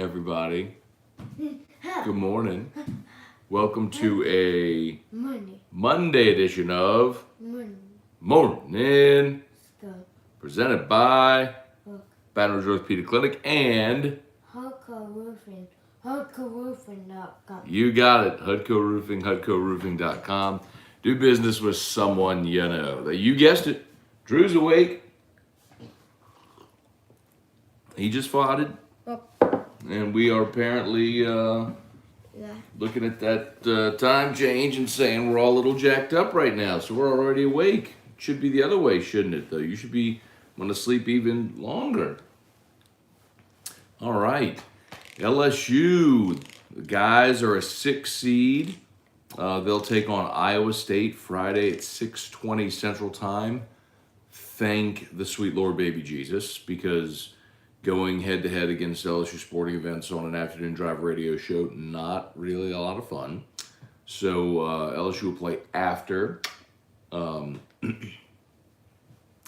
everybody. Good morning. Welcome to a Monday edition of Morning, presented by Baton Rouge Orthopedic Clinic and HUDCORoofing.com. You got it, HUDCO Roofing, HUDCORoofing.com. Do business with someone you know. You guessed it, Drew's awake. He just farted. And we are apparently looking at that time change and saying we're all a little jacked up right now. So we're already awake. It should be the other way, shouldn't it, though? You should be want to sleep even longer. All right. LSU, the guys are a 6 seed. They'll take on Iowa State Friday at 6:20 Central Time. Thank the sweet Lord baby Jesus, because going head-to-head against LSU sporting events on an afternoon drive radio show, not really a lot of fun. So LSU will play after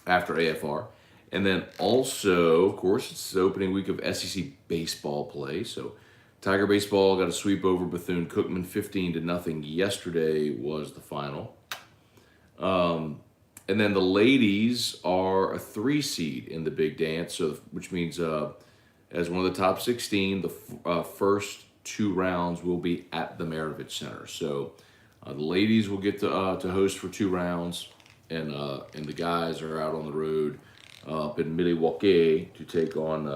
AFR. And then also, of course, it's the opening week of SEC baseball play. So Tiger baseball got a sweep over Bethune-Cookman 15-0. Yesterday was the final. And then the ladies are a 3 seed in the big dance, so which means as one of the top 16, the first 2 rounds will be at the Maravich Center. So the ladies will get to host for 2 rounds, and the guys are out on the road up in Milwaukee to take on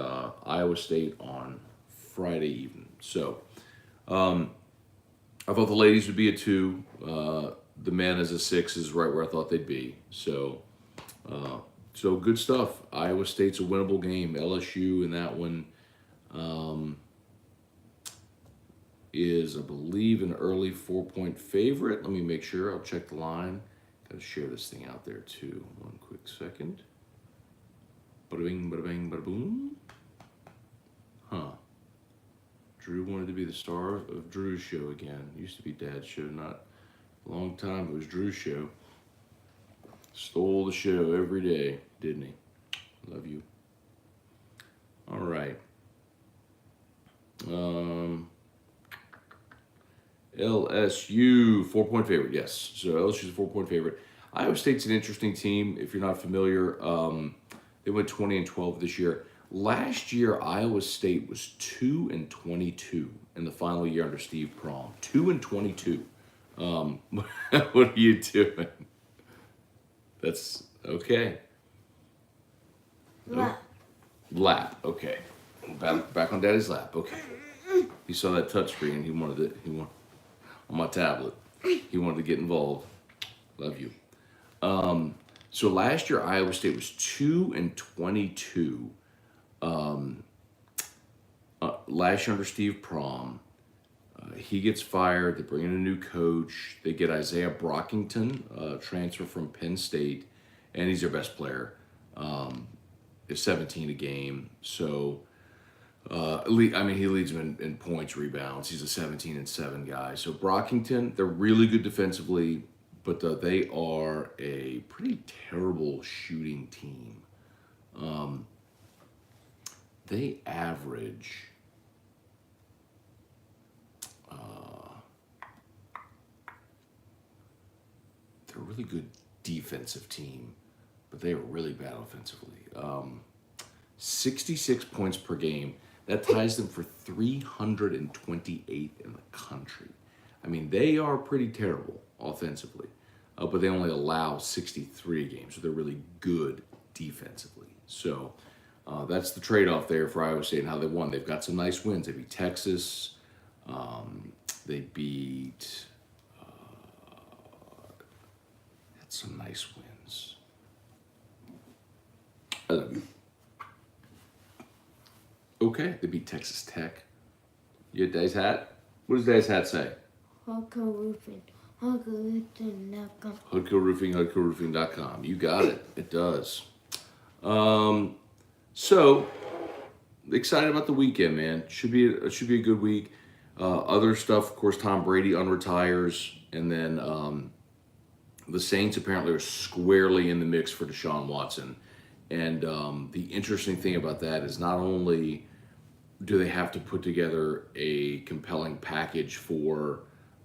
Iowa State on Friday evening. So I thought the ladies would be a 2. The men as a 6 is right where I thought they'd be. So good stuff. Iowa State's a winnable game. LSU in that one is, I believe, an early 4-point favorite. Let me make sure. I'll check the line. Got to share this thing out there too. One quick second. Bada bing, bada bang, bada boom. Huh. Drew wanted to be the star of Drew's show again. Used to be Dad's show, not a long time. It was Drew's show. Stole the show every day, didn't he? Love you. All right. LSU 4-point favorite. Yes. So LSU's a 4-point favorite. Iowa State's an interesting team. If you're not familiar, they went 20-12 this year. Last year, Iowa State was 2-22 in the final year under Steve Prohm. 2-22. What are you doing? That's okay. Lap. Okay. Back on Daddy's lap. Okay. He saw that touchscreen. He wanted on my tablet. He wanted to get involved. Love you. So last year Iowa State was 2-22. Last year under Steve Prohm. He gets fired. They bring in a new coach. They get Isaiah Brockington, transfer from Penn State, and he's their best player. It's 17 a game. So, he leads them in points, rebounds. He's a 17-7 guy. So Brockington, they're really good defensively, but they are a pretty terrible shooting team. They average... They're a really good defensive team, but they are really bad offensively. 66 points per game. That ties them for 328th in the country. I mean, they are pretty terrible offensively, but they only allow 63 a game, so they're really good defensively. So that's the trade-off there for Iowa State and how they won. They've got some nice wins. They beat Texas. They beat... some nice wins. I love you. Okay, they beat Texas Tech. You had Dad's hat? What does Dad's hat say? HUDCO Roofing, HUDCORoofing.com. HUDCO Roofing, HUDCORoofing.com. You got it. It does. So excited about the weekend, man. Should be a good week. Other stuff, of course. Tom Brady unretires, and then the Saints apparently are squarely in the mix for Deshaun Watson. And the interesting thing about that is not only do they have to put together a compelling package for,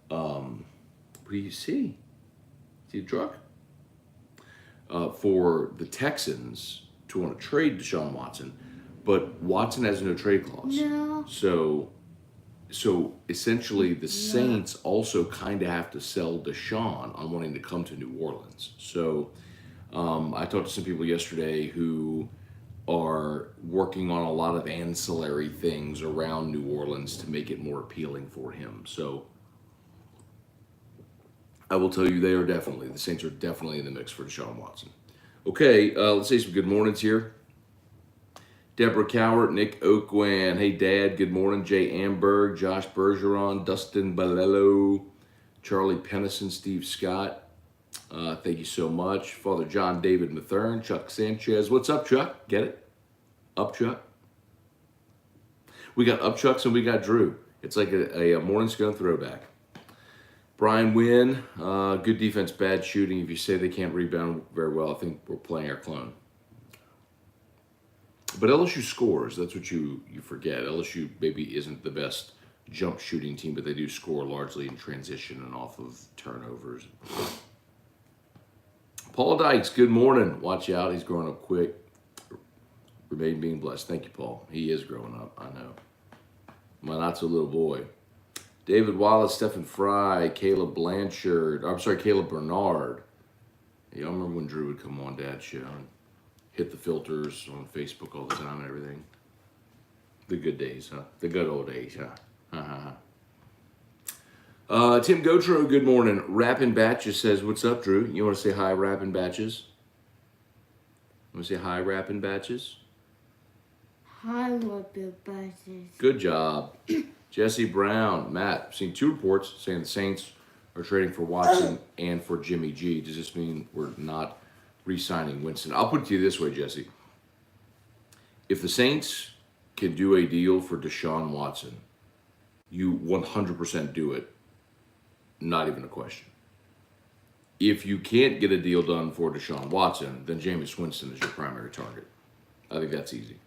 what do you see? See a truck? For the Texans to want to trade Deshaun Watson, but Watson has no trade clause. No. So essentially the Saints also kind of have to sell Deshaun on wanting to come to New Orleans. So I talked to some people yesterday who are working on a lot of ancillary things around New Orleans to make it more appealing for him. So I will tell you, the Saints are definitely in the mix for Deshaun Watson. Okay, let's say some good mornings here. Deborah Cowart, Nick Oakwan, hey Dad, good morning. Jay Amberg, Josh Bergeron, Dustin Balello, Charlie Pennison, Steve Scott. Thank you so much. Father John David Mathern, Chuck Sanchez. What's up, Chuck? Get it? Up, Chuck? We got Up Chucks and we got Drew. It's like a morning Scone throwback. Brian Wynn, good defense, bad shooting. If you say they can't rebound very well, I think we're playing our clone. But LSU scores. That's what you forget. LSU maybe isn't the best jump shooting team, but they do score largely in transition and off of turnovers. Paul Dykes, good morning. Watch out. He's growing up quick. Remain being blessed. Thank you, Paul. He is growing up. I know. My not so little boy. David Wallace, Stephen Fry, Caleb Bernard. Y'all remember when Drew would come on Dad's show and hit the filters on Facebook all the time and everything? The good days, huh? The good old days, huh? Tim Gotro, good morning. Rappin' Batches says, what's up, Drew? You want to say hi, Rappin' Batches? Want to say hi, Rappin' Batches? Hi, Rappin' Batches. Good job. Jesse Brown, Matt, I've seen 2 reports saying the Saints are trading for Watson and for Jimmy G. Does this mean we're not re-signing Winston? I'll put it to you this way, Jesse. If the Saints can do a deal for Deshaun Watson, you 100% do it. Not even a question. If you can't get a deal done for Deshaun Watson, then Jameis Winston is your primary target. I think that's easy.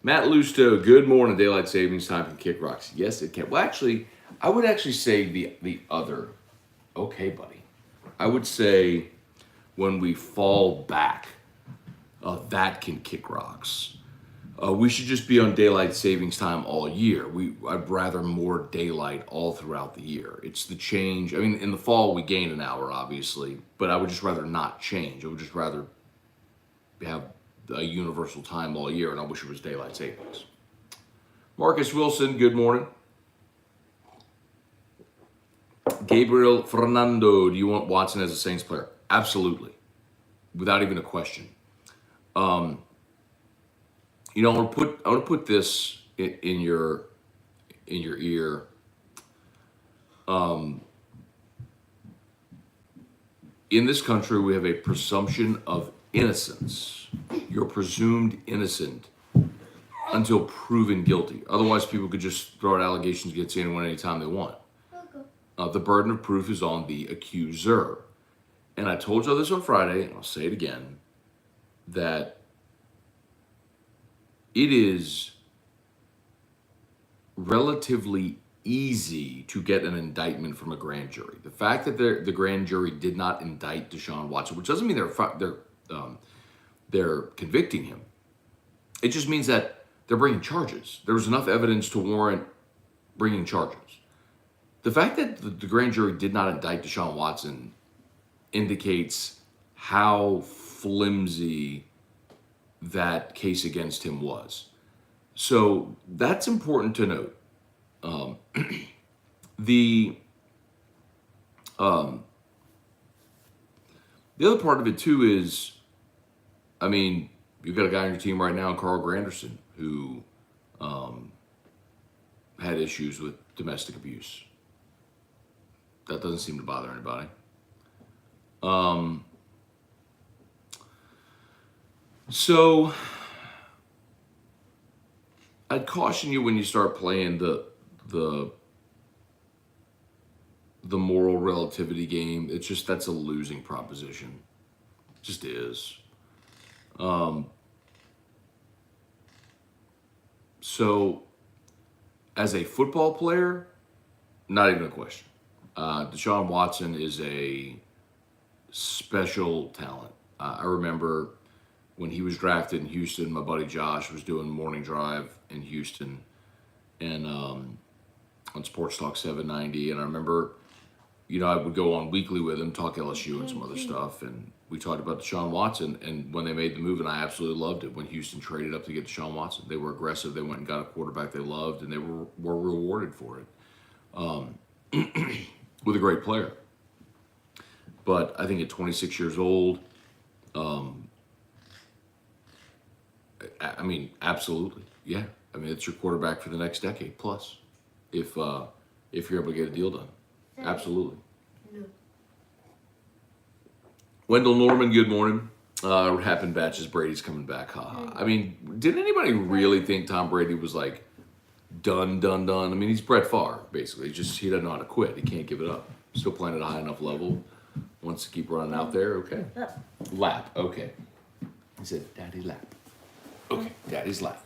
Matt Lusto, good morning. Daylight savings time can kick rocks. Yes, it can. Well, actually, I would actually say the other. Okay, buddy. I would say when we fall back, that can kick rocks. We should just be on daylight savings time all year. I'd rather more daylight all throughout the year. It's the change. I mean, in the fall, we gain an hour, obviously, but I would just rather not change. I would just rather have a universal time all year, and I wish it was daylight savings. Marcus Wilson, good morning. Gabriel Fernando, do you want Watson as a Saints player? Absolutely, without even a question. I want to put this in your ear. In this country, we have a presumption of innocence. You're presumed innocent until proven guilty. Otherwise, people could just throw out allegations against anyone anytime they want. The burden of proof is on the accuser. And I told you this on Friday, and I'll say it again, that it is relatively easy to get an indictment from a grand jury. The fact that the grand jury did not indict Deshaun Watson, which doesn't mean they're convicting him. It just means that they're bringing charges. There was enough evidence to warrant bringing charges. The fact that the grand jury did not indict Deshaun Watson indicates how flimsy that case against him was. So that's important to note. The other part of it too is, I mean, you've got a guy on your team right now, Carl Granderson, who had issues with domestic abuse. That doesn't seem to bother anybody. So I'd caution you when you start playing the moral relativity game. It's just, that's a losing proposition. It just is. So, as a football player, not even a question. Deshaun Watson is a special talent. I remember when he was drafted in Houston, my buddy Josh was doing morning drive in Houston and on Sports Talk 790. And I remember, I would go on weekly with him, talk LSU and some other stuff. And we talked about Deshaun Watson. And when they made the move, and I absolutely loved it, when Houston traded up to get Deshaun Watson, they were aggressive. They went and got a quarterback they loved, and they were rewarded for it with a great player. But I think at 26 years old, I mean, absolutely, yeah. I mean, it's your quarterback for the next decade plus, if you're able to get a deal done. Absolutely. No. Wendell Norman, good morning. Rapping batches, Brady's coming back. Ha. I mean, did anybody really think Tom Brady was like done? I mean, he's Brett Favre, basically. He doesn't know how to quit. He can't give it up. Still playing at a high enough level. Wants to keep running out there. Okay. Lap. Okay. He said, Daddy lap. Okay, Daddy's lap.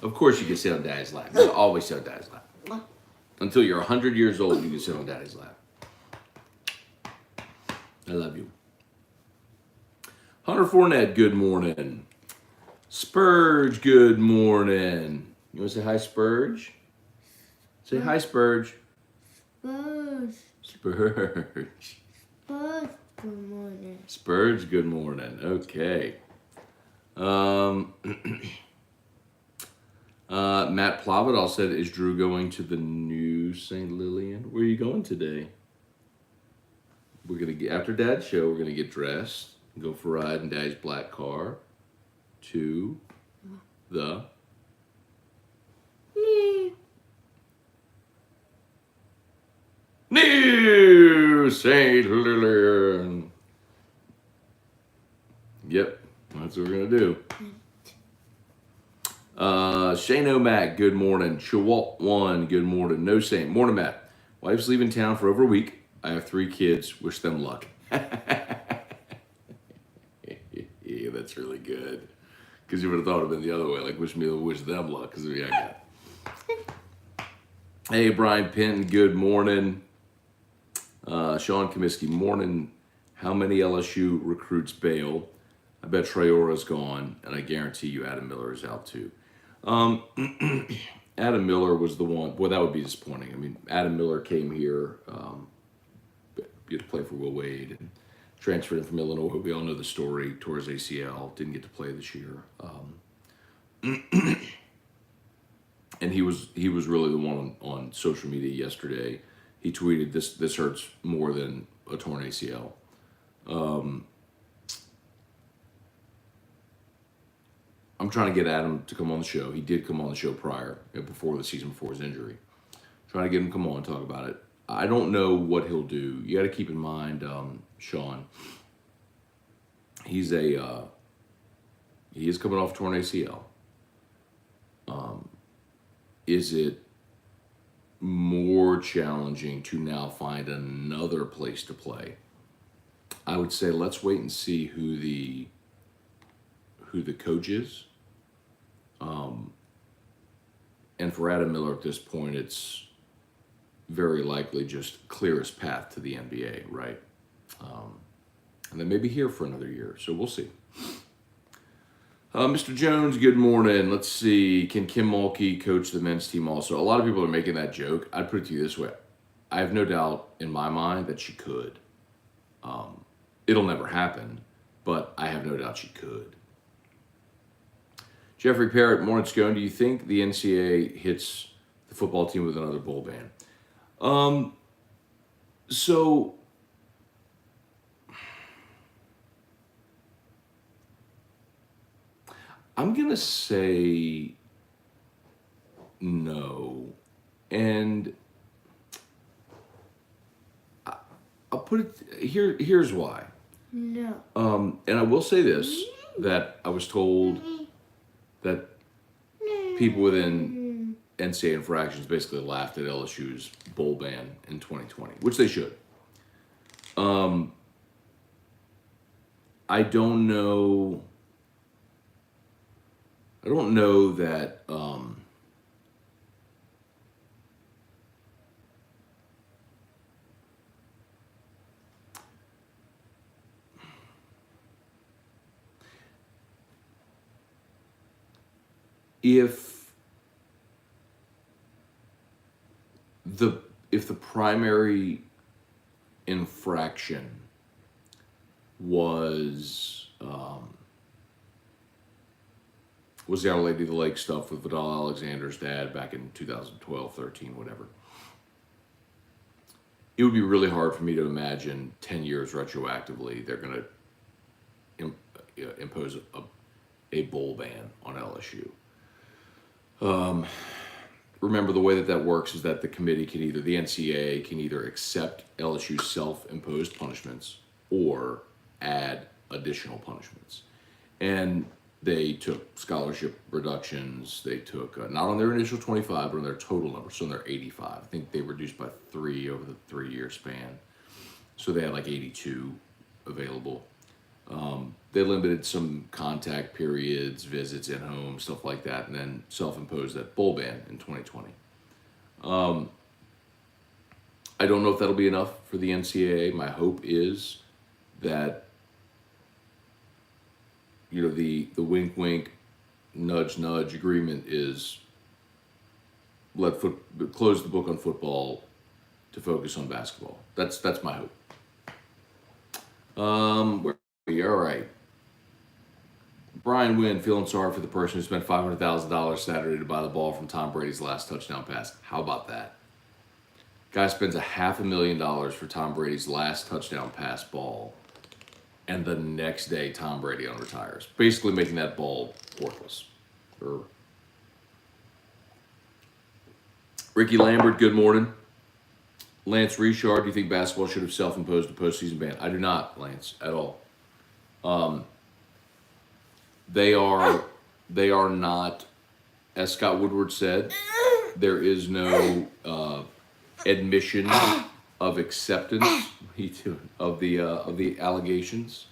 Of course you can sit on Daddy's lap. You always sit on Daddy's lap. Until you're 100 years old, you can sit on Daddy's lap. I love you. Hunter Fournette, good morning. Spurge, good morning. You want to say hi, Spurge? Say hi, Spurge. Spurs. Spurge. Spurs. Good morning. Spurge, good morning. Okay. Matt Plavidal said, is Drew going to the new St. Lillian? Where are you going today? We're going to get, after Dad's show, we're going to get dressed, go for a ride in Dad's black car to the new St. Lillian. Yep, that's what we're going to do. Shane O'Mac, good morning. Chewalt 1, good morning. No Saint. Morning, Matt. Wife's leaving town for over a week. I have 3 kids. Wish them luck. Yeah, that's really good. Because you would have thought it would have been the other way. Like, wish them luck. Because I got. Hey, Brian Penton, good morning. Sean Comiskey, morning. How many LSU recruits bail? I bet Traora's gone, and I guarantee you Adam Miller is out too. Adam Miller was the one. Boy, that would be disappointing. I mean, Adam Miller came here, to play for Will Wade, and transferred in from Illinois. We all know the story. Tore his ACL, didn't get to play this year. And he was really the one on social media yesterday. He tweeted, "This hurts more than a torn ACL." I'm trying to get Adam to come on the show. He did come on the show prior, before the season, before his injury. Trying to get him to come on and talk about it. I don't know what he'll do. You got to keep in mind, Sean. He is coming off torn ACL. Is it more challenging to now find another place to play? I would say let's wait and see who the coach is. And for Adam Miller at this point, it's very likely just clearest path to the NBA, right? And then maybe here for another year. So we'll see. Mr. Jones, good morning. Let's see. Can Kim Mulkey coach the men's team also? A lot of people are making that joke. I'd put it to you this way. I have no doubt in my mind that she could. It'll never happen, but I have no doubt she could. Jeffrey Parrott, morning, Scone. Do you think the NCAA hits the football team with another bowl ban? So I'm going to say no. And I'll put it here. Here's why. No. And I will say this, that I was told that people within NCAA infractions basically laughed at LSU's bowl ban in 2020, which they should. I don't know I don't know that if the primary infraction was the Our Lady of the Lake stuff with Vidal Alexander's dad back in 2012, 13, whatever. It would be really hard for me to imagine 10 years retroactively they're going to impose a bowl ban on LSU. Remember, the way that works is that the NCAA can either accept LSU's self-imposed punishments or add additional punishments. And they took scholarship reductions. They took, not on their initial 25, but on their total number, so on their 85. I think they reduced by 3 over the 3-year span. So they had like 82 available. They limited some contact periods, visits at home, stuff like that, and then self-imposed that bowl ban in 2020. I don't know if that'll be enough for the NCAA. My hope is that, the wink, wink, nudge, nudge agreement is close the book on football to focus on basketball. That's my hope. Where are we? All right. Brian Wynn feeling sorry for the person who spent $500,000 Saturday to buy the ball from Tom Brady's last touchdown pass. How about that? Guy spends $500,000 for Tom Brady's last touchdown pass ball, and the next day Tom Brady retires, basically making that ball worthless. Ricky Lambert, good morning. Lance Richard, do you think basketball should have self-imposed a postseason ban? I do not, Lance, at all. They are not, as Scott Woodward said, there is no admission of acceptance of the allegations.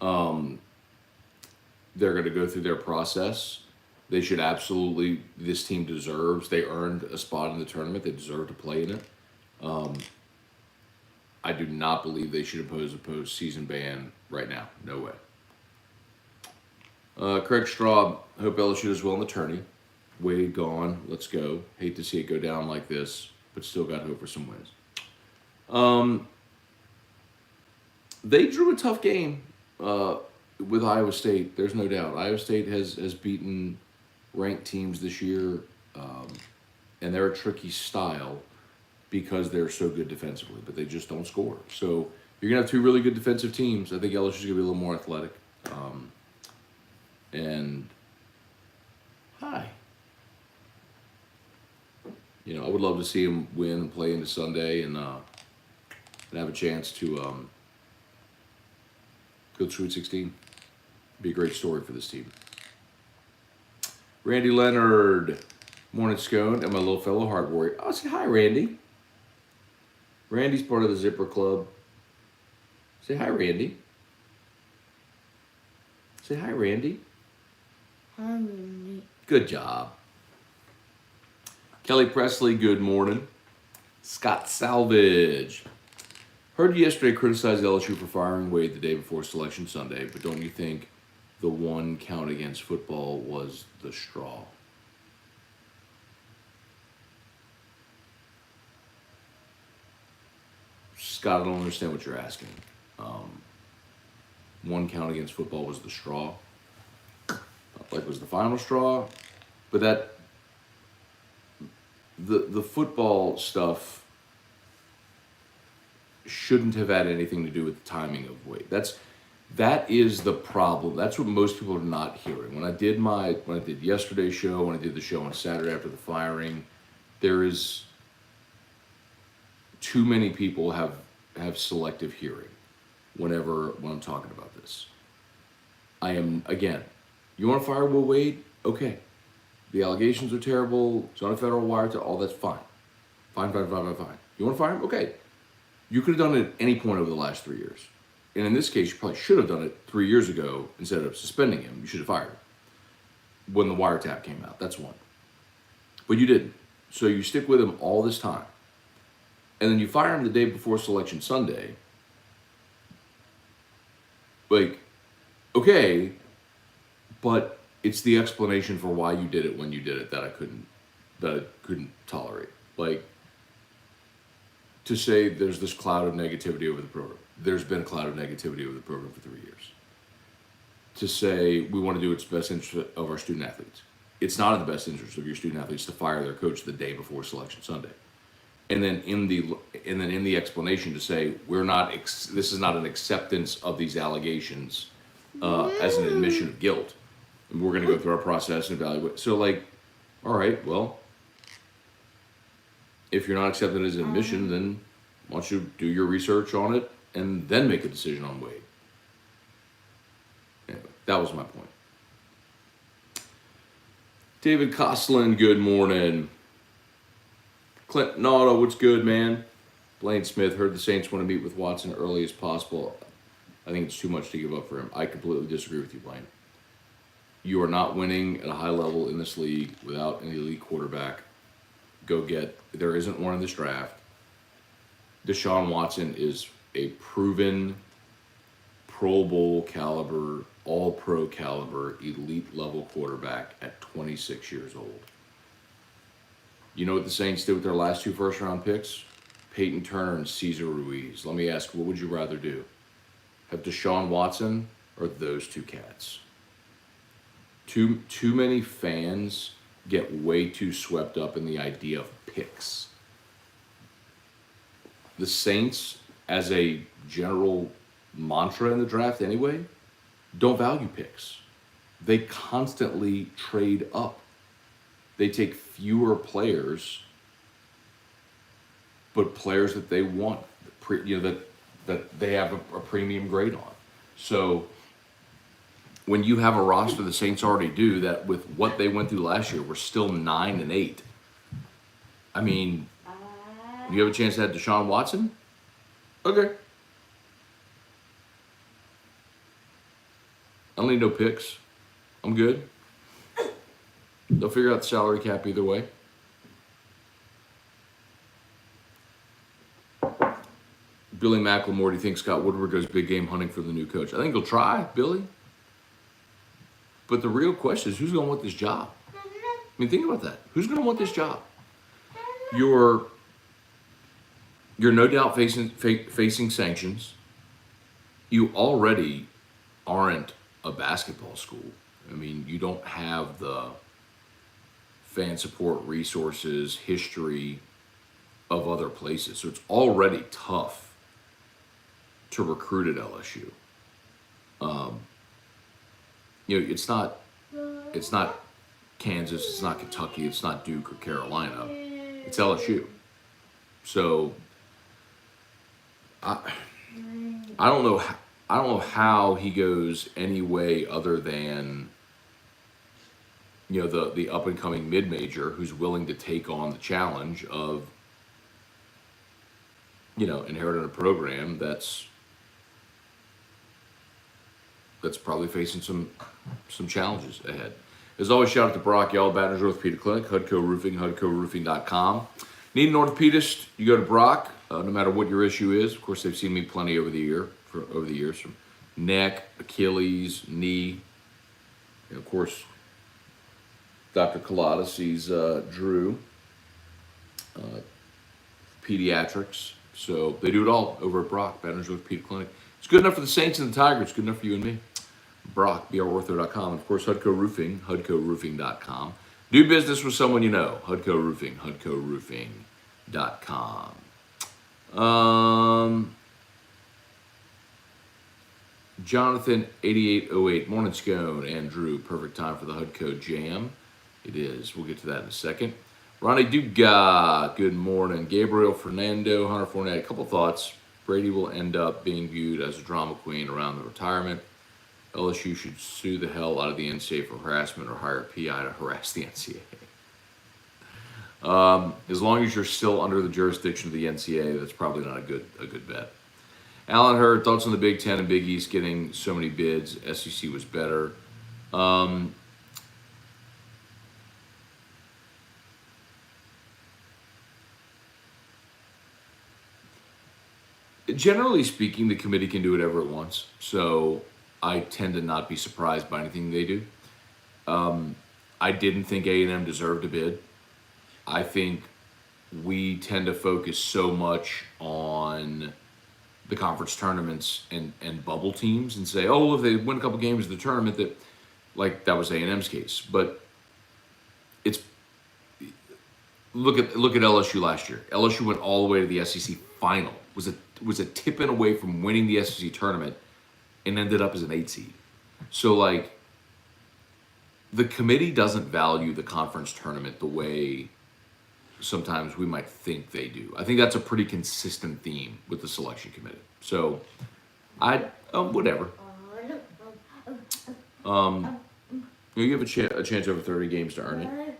They're going to go through their process. They should absolutely, this team deserves, they earned a spot in the tournament. They deserve to play in it. I do not believe they should impose a postseason ban right now. No way. Craig Straub, hope LSU does well in the tourney. Wade gone. Let's go. Hate to see it go down like this, but still got hope for some wins. They drew a tough game with Iowa State. There's no doubt. Iowa State has beaten ranked teams this year, and they're a tricky style because they're so good defensively, but they just don't score. So you're going to have two really good defensive teams. I think LSU's going to be a little more athletic. And hi. I would love to see him win and play into Sunday and have a chance to go to Sweet 16. Be a great story for this team. Randy Leonard, morning Scone, and my little fellow heart warrior. Oh, say hi, Randy. Randy's part of the Zipper Club. Say hi, Randy. Say hi, Randy. Hi, Randy. Good job. Kelly Presley, good morning. Scott Salvage. Heard you yesterday criticize LSU for firing Wade the day before Selection Sunday, but don't you think the one count against football was the straw? Scott, I don't understand what you're asking. One count against football was the straw. Like was the final straw, but that the football stuff shouldn't have had anything to do with the timing of Wade. That is the problem. That's what most people are not hearing. When I did yesterday's show, when I did the show on Saturday after the firing, there is too many people have selective hearing when I'm talking about this. I am, again, you want to fire Will Wade? Okay. The allegations are terrible. It's on a federal wire. All that's fine. Fine. You want to fire him? Okay. You could have done it at any point over the last 3 years. And in this case, you probably should have done it 3 years ago instead of suspending him. You should have fired him. when the wiretap came out. That's one. But you didn't. So you stick with him all this time. And then you fire him the day before Selection Sunday. Like, okay, but it's the explanation for why you did it when you did it that I couldn't tolerate. Like, to say there's this cloud of negativity over the program. There's been a cloud of negativity over the program for 3 years. To say we want to do what's best interest of our student athletes. It's not in the best interest of your student athletes to fire their coach the day before Selection Sunday. And then in the explanation to say this is not an acceptance of these allegations as an admission of guilt. And we're going to go through our process and evaluate. So, like, all right, well, if you're not accepting it as an admission, then why don't you do your research on it and then make a decision on Wade. Anyway, that was my point. David Coslin, good morning. Clint Nauta, what's good, man? Blaine Smith, heard the Saints want to meet with Watson early as possible. I think it's too much to give up for him. I completely disagree with you, Blaine. You are not winning at a high level in this league without an elite quarterback. There isn't one in this draft. Deshaun Watson is a proven Pro Bowl caliber, all-pro caliber, elite level quarterback at 26 years old. You know what the Saints did with their last 2 first-round picks? Peyton Turner and Cesar Ruiz. Let me ask, what would you rather do? Have Deshaun Watson or those 2 cats? Too many fans get way too swept up in the idea of picks. The Saints, as a general mantra in the draft anyway, don't value picks. They constantly trade up. They take fewer players, but players that they want, that they have a premium grade on. So when you have a roster the Saints already do that with what they went through last year, we're still 9-8. I mean, you have a chance to have Deshaun Watson? Okay. I don't need no picks. I'm good. They'll figure out the salary cap either way. Billy McLemore, do you think Scott Woodward goes big game hunting for the new coach? I think he'll try, Billy. But the real question is, who's going to want this job? I mean, think about that. Who's going to want this job? You're no doubt facing sanctions. You already aren't a basketball school. I mean, you don't have the fan support resources, history of other places. So it's already tough to recruit at LSU. It's not Kansas, it's not Kentucky, it's not Duke or Carolina. It's LSU. So I don't know how he goes any way other than the up and coming mid major who's willing to take on the challenge of inheriting a program that's probably facing some challenges ahead. As always, shout out to Brock, y'all, Baton Rouge Orthopedic Clinic, HUDCO Roofing, HUDCOroofing.com. Need an orthopedist? You go to Brock, no matter what your issue is. Of course, they've seen me plenty over the years, from neck, Achilles, knee, and of course, Dr. Collada sees Drew, pediatrics. So they do it all over at Brock, Baton Rouge Orthopedic Clinic. It's good enough for the Saints and the Tigers. It's good enough for you and me. Brock, brortho.com. Of course, HUDCO Roofing, HUDCOroofing.com. Do business with someone you know. HUDCO Roofing, HUDCOroofing.com. Jonathan 8808, morning Scone, and Drew, perfect time for the HUDCO Jam. It is. We'll get to that in a second. Ronnie Duga, good morning. Gabriel Fernando, Hunter Fournette, a couple thoughts. Brady will end up being viewed as a drama queen around the retirement. LSU should sue the hell out of the NCAA for harassment or hire a PI to harass the NCAA. As long as you're still under the jurisdiction of the NCAA, that's probably not a good bet. Alan Hurd, thoughts on the Big Ten and Big East getting so many bids? SEC was better. Generally speaking, the committee can do whatever it wants. So I tend to not be surprised by anything they do. I didn't think A&M deserved a bid. I think we tend to focus so much on the conference tournaments and bubble teams and say, oh, if they win a couple games of the tournament, that like that was A&M's case. But it's look at LSU last year. LSU went all the way to the SEC final. Was a tip-in away from winning the SEC tournament and ended up as an 8 seed. So like the committee doesn't value the conference tournament the way sometimes we might think they do. I think that's a pretty consistent theme with the selection committee. So whatever. You have a chance over 30 games to earn it.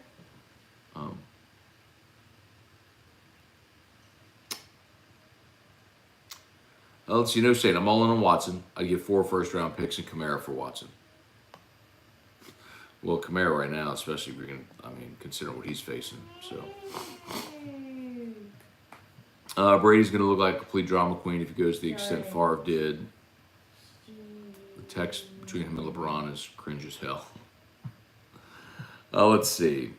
Let's see, no saying. I'm all in on Watson. I'd give 4 first-round picks and Kamara for Watson. Well, Kamara right now, especially if you're going to, consider what he's facing. So, Brady's going to look like a complete drama queen if he goes to the extent Favre did. The text between him and LeBron is cringe as hell. Let's see.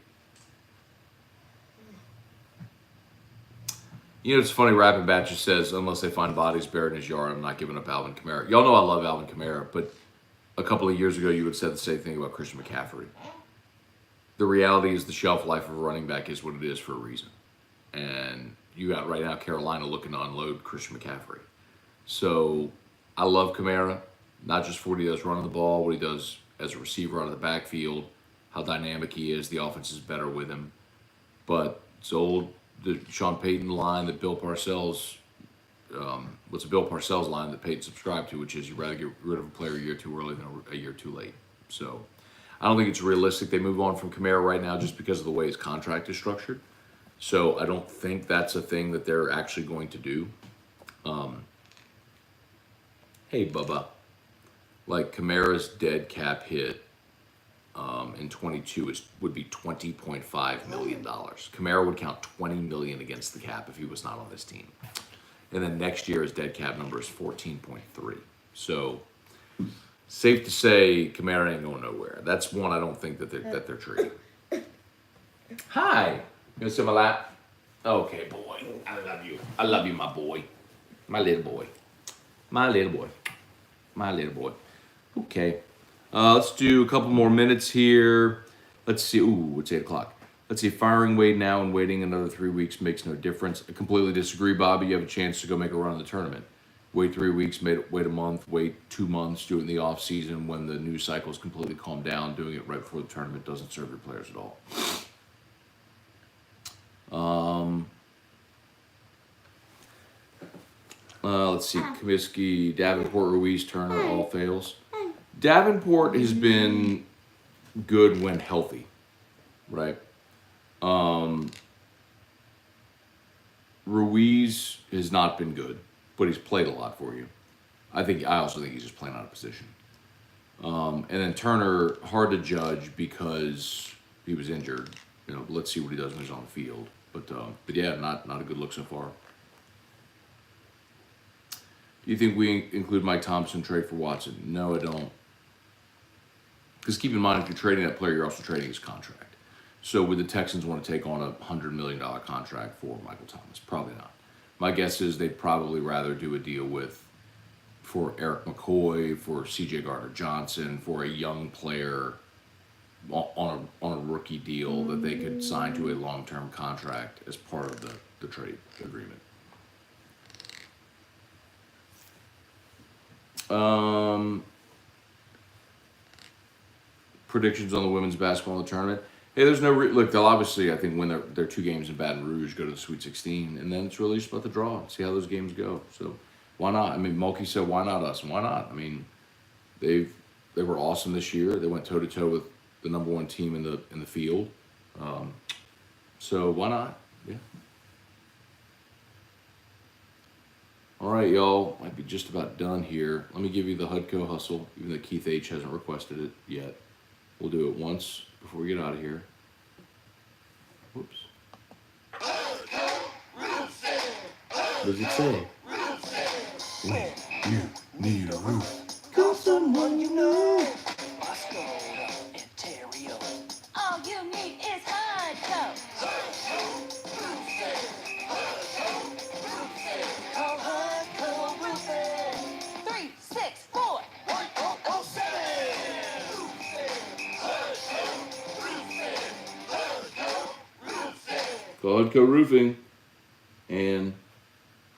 You know, it's funny, Rapping Bat just says, unless they find bodies buried in his yard, I'm not giving up Alvin Kamara. Y'all know I love Alvin Kamara, but a couple of years ago, you would have said the same thing about Christian McCaffrey. The reality is the shelf life of a running back is what it is for a reason. And you got right now Carolina looking to unload Christian McCaffrey. So I love Kamara, not just for what he does running the ball, what he does as a receiver out of the backfield, how dynamic he is. The offense is better with him. But it's the Sean Payton line that Bill Parcells, what's a Bill Parcells line that Payton subscribed to, which is you'd rather get rid of a player a year too early than a year too late. So I don't think it's realistic they move on from Kamara right now just because of the way his contract is structured. So I don't think that's a thing that they're actually going to do. Hey, Bubba. Like Kamara's dead cap hit in 22 would be $20.5 million. Kamara would count $20 million against the cap if he was not on this team. And then next year his dead cap number is 14.3. So safe to say Kamara ain't going nowhere. That's one I don't think that they're trading. Hi. You gonna sit on my lap? Okay, boy. I love you. I love you, my boy. My little boy. My little boy. My little boy. Okay. Let's do a couple more minutes here. Let's see. Ooh, it's 8 o'clock. Let's see. Firing Wade now and waiting another 3 weeks makes no difference. I completely disagree, Bobby. You have a chance to go make a run in the tournament. Wait 3 weeks, wait a month, wait 2 months, do it in the off season when the news cycle is completely calmed down. Doing it right before the tournament doesn't serve your players at all. Let's see. Comiskey, Davenport, Ruiz, Turner, all fails. Davenport has been good when healthy, right? Ruiz has not been good, but he's played a lot for you. I also think he's just playing out of position. And then Turner, hard to judge because he was injured. You know, let's see what he does when he's on the field. But yeah, not a good look so far. Do you think we include Mike Thompson trade for Watson? No, I don't. Because keep in mind, if you're trading that player, you're also trading his contract. So would the Texans want to take on a $100 million contract for Michael Thomas? Probably not. My guess is they'd probably rather do a deal for Eric McCoy, for C.J. Gardner-Johnson, for a young player on a rookie deal that they could sign to a long-term contract as part of the trade agreement. Predictions on the women's basketball in the tournament. Hey, there's no look. They'll obviously, I think, win their 2 games in Baton Rouge, go to the Sweet 16, and then it's really just about the draw. See how those games go. So why not? I mean, Mulkey said, "Why not us?" And why not? I mean, they were awesome this year. They went toe to toe with the number 1 team in the field. So why not? Yeah. All right, y'all. Might be just about done here. Let me give you the Hudco hustle, even though Keith H hasn't requested it yet. We'll do it once before we get out of here. Whoops. What does it say? When you need a roof, call someone you know. Scone, Ontario. All you need is hard coat. Call hard coat roofing. 364 1007. Hardco Roofing, and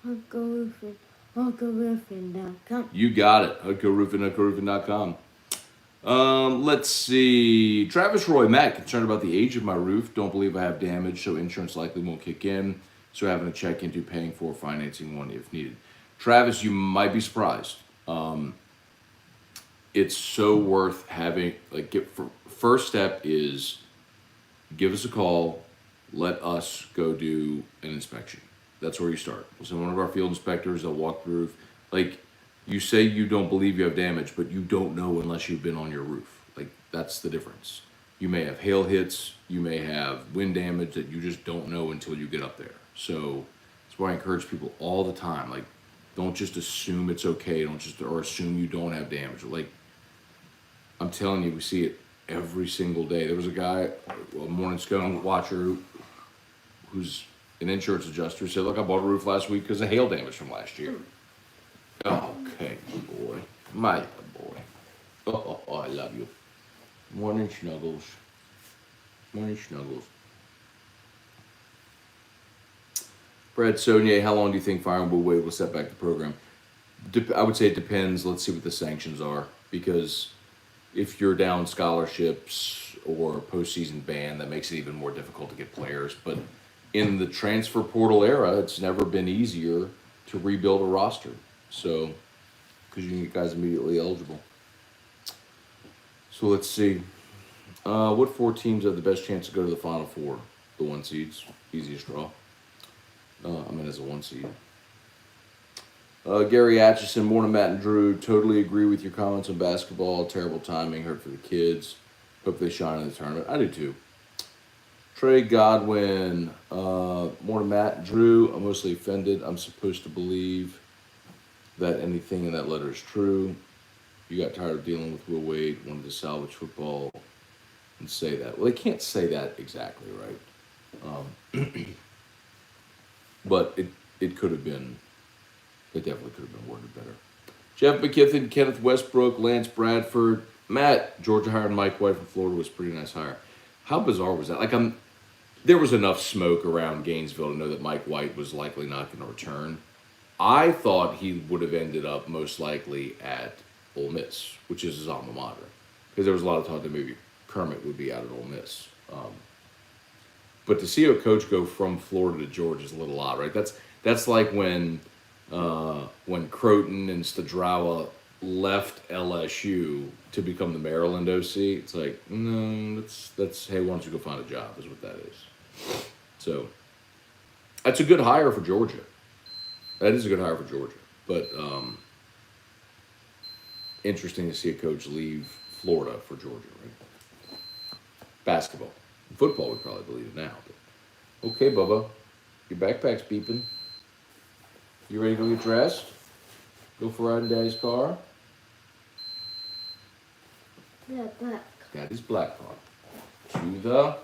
HardcoRoofing.com. you got it. HardcoRoofing.com. Let's see. Travis Roy Matt, concerned about the age of my roof. Don't believe I have damage, so insurance likely won't kick in. So having to check into paying for financing one if needed. Travis, you might be surprised. It's so worth having. First step is give us a call. Let us go do an inspection. That's where you start. So one of our field inspectors, they'll walk the roof. Like, you say you don't believe you have damage, but you don't know unless you've been on your roof. Like, that's the difference. You may have hail hits, you may have wind damage that you just don't know until you get up there. So that's why I encourage people all the time. Like, don't just assume it's okay. Or assume you don't have damage. Like, I'm telling you, we see it every single day. There was a guy, a morning Scone watcher, who's an insurance adjuster, said, look, I bought a roof last week because of hail damage from last year. Okay, boy. My boy. Oh, I love you. Morning snuggles. Morning snuggles. Brad Saunier, how long do you think firing will wait will set back the program? I would say it depends. Let's see what the sanctions are. Because if you're down scholarships or postseason ban, that makes it even more difficult to get players. But in the transfer portal era, it's never been easier to rebuild a roster. So, because you can get guys immediately eligible. So let's see. What 4 teams have the best chance to go to the Final Four? The 1 seeds. Easiest draw. As a 1 seed. Gary Atchison, morning Matt and Drew. Totally agree with your comments on basketball. Terrible timing, hurt for the kids. Hope they shine in the tournament. I do too. Trey Godwin, morning Matt and Drew. I'm mostly offended. I'm supposed to believe that anything in that letter is true. You got tired of dealing with Will Wade, wanted to salvage football, and say that. Well, they can't say that exactly, right? But it could have been. It definitely could have been worded better. Jeff McKithen, Kenneth Westbrook, Lance Bradford, Matt, Georgia hired Mike White from Florida was a pretty nice hire. How bizarre was that? There was enough smoke around Gainesville to know that Mike White was likely not going to return. I thought he would have ended up most likely at Ole Miss, which is his alma mater, because there was a lot of talk that maybe Kermit would be out at Ole Miss. But to see a coach go from Florida to Georgia is a little odd, right? That's like when Croton and Stadrawa left LSU to become the Maryland OC. It's like, no, that's hey, why don't you go find a job, is what that is. So that's a good hire for Georgia. That is a good hire for Georgia. But interesting to see a coach leave Florida for Georgia, right? Basketball. Football, we probably believe it now. But. Okay, Bubba. Your backpack's beeping. You ready to go get dressed? Go for a ride in Daddy's car? Yeah, black. Daddy's black car. To the...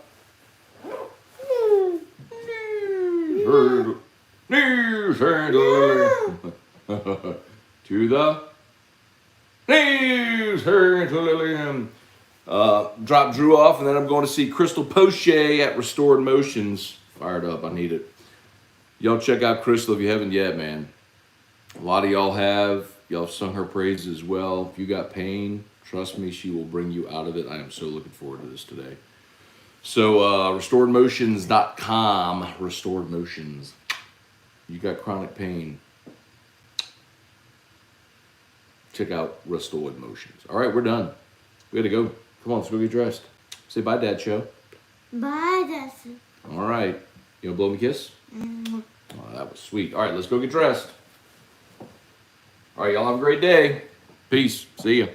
To the... Drop Drew off, and then I'm going to see Crystal Poche at Restored Motions. Fired up. I need it. Y'all check out Crystal if you haven't yet, man. A lot of y'all have. Y'all have sung her praises as well. If you got pain, trust me, she will bring you out of it. I am so looking forward to this today. So, restoredmotions.com. Restored Motions. You got chronic pain. Check out Restored Motions. All right, we're done. We gotta go. Come on, let's go get dressed. Say bye, Dad, show. Bye, Dustin. All right. You wanna blow me a kiss? Mm-hmm. Oh, that was sweet. All right, let's go get dressed. All right, y'all have a great day. Peace. See ya.